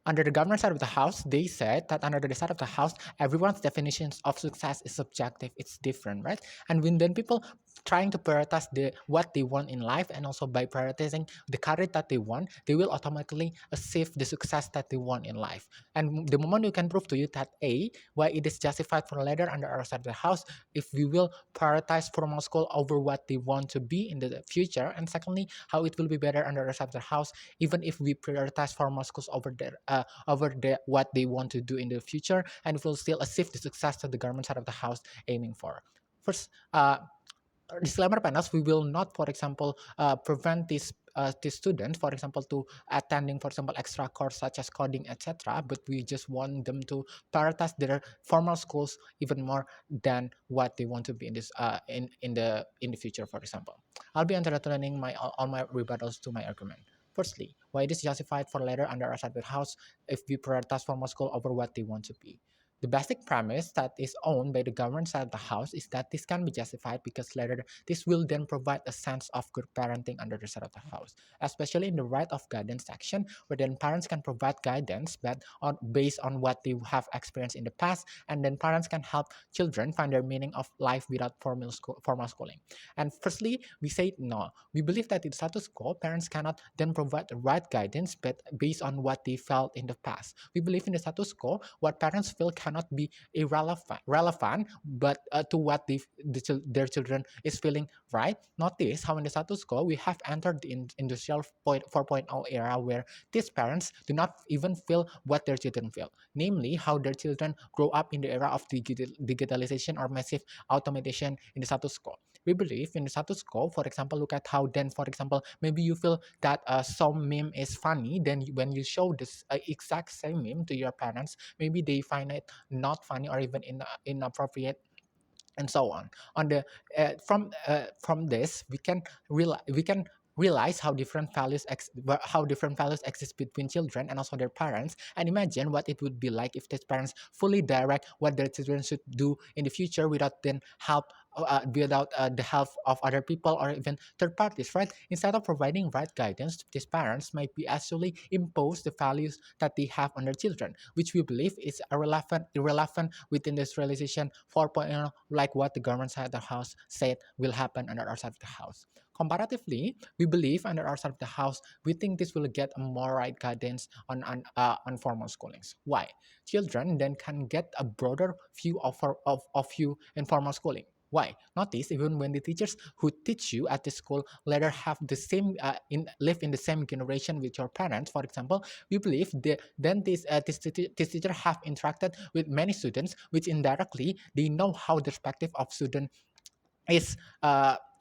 under the government side of the house, they said that under the side of the house, everyone's definitions of success is subjective. It's different, right? And when then people trying to prioritize what they want in life, and also by prioritizing the career that they want, they will automatically achieve the success that they want in life. And the moment you can prove to you that why it is justified for a leader under our side of the house, if we will prioritize formal school over what they want to be in the future, and secondly, how it will be better under our side of the house even if we prioritize formal schools over what they want to do in the future, and will still achieve the success that the government side of the house aiming for. First, disclaimer panels, we will not, for example, prevent these students, for example, to attending, for example, extra course such as coding, etc. But we just want them to prioritize their formal schools even more than what they want to be in this in the future. For example, I'll be entertaining all my rebuttals to my argument. Firstly, why it is justified for later under a separate house if we prioritize formal school over what they want to be. The basic premise that is owned by the government side of the house is that this can be justified because later this will then provide a sense of good parenting under the side of the house, especially in the right of guidance section, where then parents can provide guidance based on what they have experienced in the past, and then parents can help children find their meaning of life without formal schooling. And firstly, we say no. We believe that in status quo, parents cannot then provide the right guidance but based on what they felt in the past. We believe in the status quo, what parents feel cannot be relevant, but to what their children is feeling, right? Notice how in the status quo, we have entered the industrial 4.0 era where these parents do not even feel what their children feel, namely how their children grow up in the era of digitalization or massive automation in the status quo. We believe in the status quo. For example, look at how then, for example, maybe you feel that some meme is funny, then when you show this exact same meme to your parents, maybe they find it not funny or even inappropriate, and so on. On the from this, we can realize how different values exist between children and also their parents, and imagine what it would be like if these parents fully direct what their children should do in the future without the help of other people or even third parties, right? Instead of providing right guidance, these parents might be actually impose the values that they have on their children, which we believe is irrelevant with industrialization 4.0, like what the government side of the house said will happen under our side of the house. Comparatively, we believe under our side of the house, we think this will get a more right guidance on formal schoolings. Why? Children then can get a broader view of you in formal schooling. Why? Notice even when the teachers who teach you at the school later have the same live in the same generation with your parents, for example, we believe then this teacher have interacted with many students, which indirectly they know how the perspective of student is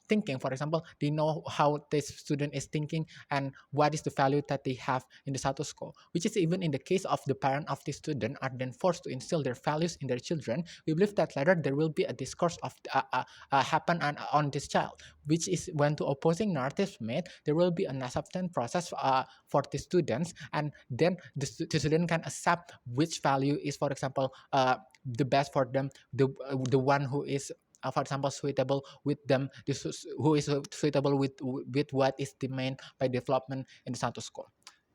thinking. For example, they know how this student is thinking and what is the value that they have in the status quo, which is even in the case of the parent of the student are then forced to instill their values in their children. We believe that later there will be a discourse of happen on this child, which is when two opposing narratives made, there will be an acceptance process for the students, and then the student can accept which value is, for example, the best for them, the one who is for example, suitable with them, who is suitable with what is demanded by development in the status quo.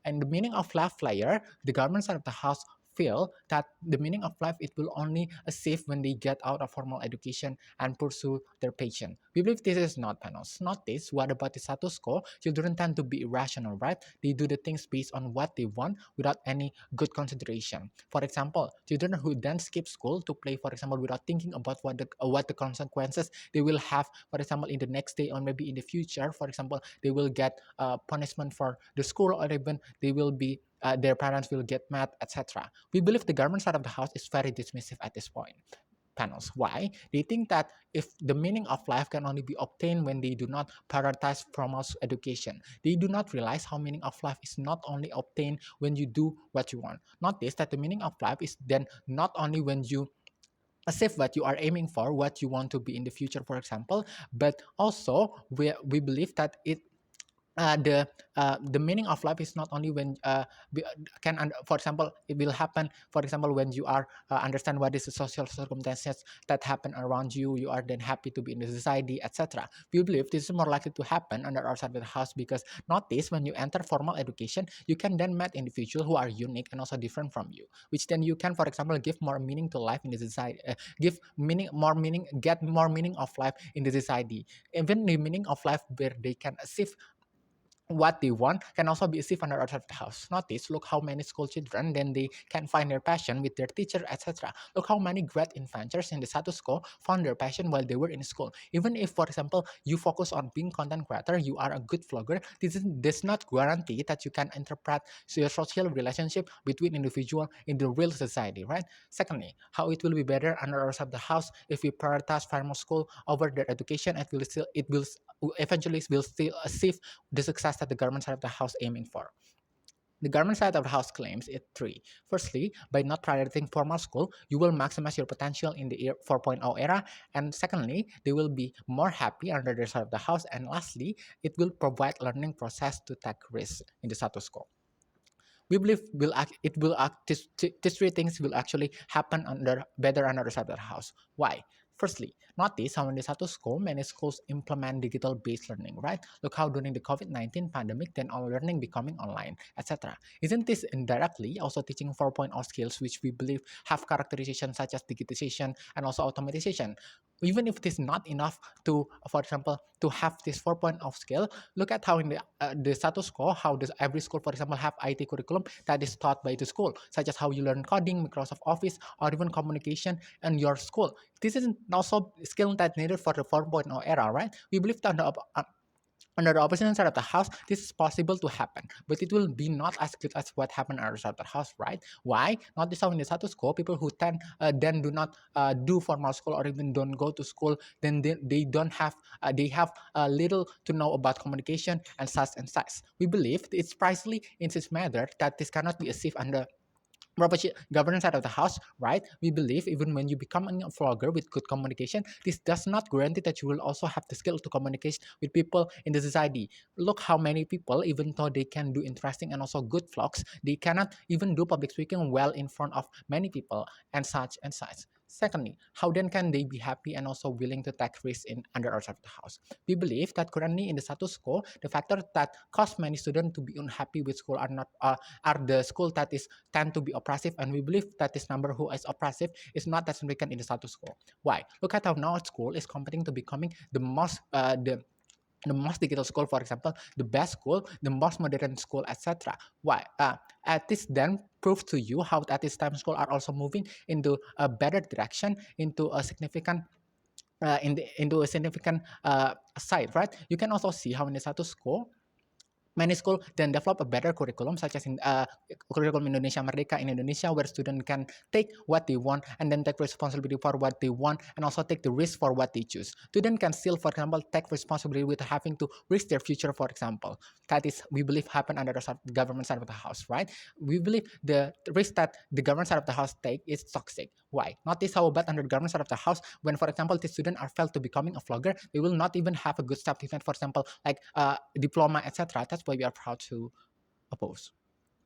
And the meaning of life layer, the government side of the house feel that the meaning of life it will only achieve when they get out of formal education and pursue their passion. We believe this is not panels. Not this. What about the status quo? Children tend to be irrational, right? They do the things based on what they want without any good consideration. For example, children who then skip school to play, for example, without thinking about what the consequences they will have, for example, in the next day or maybe in the future. For example, they will get punishment for the school, or even they will be their parents will get mad, etc. We believe the government side of the house is very dismissive at this point. Panels. Why? They think that if the meaning of life can only be obtained when they do not prioritize formal education, they do not realize how meaning of life is not only obtained when you do what you want. Notice that the meaning of life is then not only when you achieve what you are aiming for, what you want to be in the future, for example, but also we believe that the meaning of life is not only when for example, it will happen, for example, when you are understand what is the social circumstances that happen around you, you are then happy to be in the society, etc. We believe this is more likely to happen under our side of the house, because notice, when you enter formal education, you can then meet individuals who are unique and also different from you, which then you can, for example, give more meaning to life in the society, give meaning more meaning get more meaning of life in the society. Even the meaning of life where they can achieve what they want can also be achieved under outside of the house. Notice, look how many school children then they can find their passion with their teacher, etc. Look how many great inventors in the status school found their passion while they were in school. Even if, for example, you focus on being content creator, you are a good vlogger, does not guarantee that you can interpret your social relationship between individual in the real society, right? Secondly, how it will be better under outside of the house if we prioritize formal school over their education, it will eventually will still achieve the success that the government side of the house aiming for. The government side of the house claims it three. Firstly, by not prioritizing formal school, you will maximize your potential in the year 4.0 era. And secondly, they will be more happy under their side of the house. And lastly, it will provide learning process to take risks in the status quo. We believe it will act these three things will actually happen under better under the side of the house. Why? Firstly, notice how in the status quo many schools implement digital based learning, right? Look how during the COVID-19 pandemic, then all learning becoming online, etc. Isn't this indirectly also teaching 4.0 skills, which we believe have characterization such as digitization and also automatization? Even if it is not enough to, for example, to have this 4.0 skill, look at how in the status quo, how does every school, for example, have IT curriculum that is taught by the school, such as how you learn coding, Microsoft Office, or even communication in your school. This is also skill that needed for the 4.0 era, right? We believe that under the opposite side of the house, this is possible to happen, but it will be not as good as what happened on the side of the house, right? Why? Not this how in the status quo, people who then do not do formal school or even don't go to school, then they don't have they have little to know about communication and such and such. We believe it's precisely in this matter that this cannot be achieved under proper governance side of the house, right? We believe even when you become a vlogger with good communication, this does not guarantee that you will also have the skill to communicate with people in the society. Look how many people, even though they can do interesting and also good vlogs, they cannot even do public speaking well in front of many people and such and such. Secondly, how then can they be happy and also willing to take risks in under outside of the house? We believe that currently in the status quo, the factor that cause many students to be unhappy with school are the school that is tend to be oppressive, and we believe that this number who is oppressive is not that significant in the status quo. Why? Look at how now school is competing to becoming the most digital school, for example, the best school, the most modern school, etc. Why? At this then proves to you how at this time school are also moving into a better direction, into a significant into a significant side, right? You can also see how in the status quo many schools then develop a better curriculum, such as in curriculum Indonesia Merdeka in Indonesia, where students can take what they want and then take responsibility for what they want, and also take the risk for what they choose. Students can still, for example, take responsibility with having to risk their future, for example. That is, we believe, happen under the government side of the house, right? We believe the risk that the government side of the house take is toxic. Why? Notice how bad under the government side of the house, when, for example, the students are failed to becoming a vlogger, they will not even have a good certificate, for example, like diploma, etc. That's why we are proud to oppose.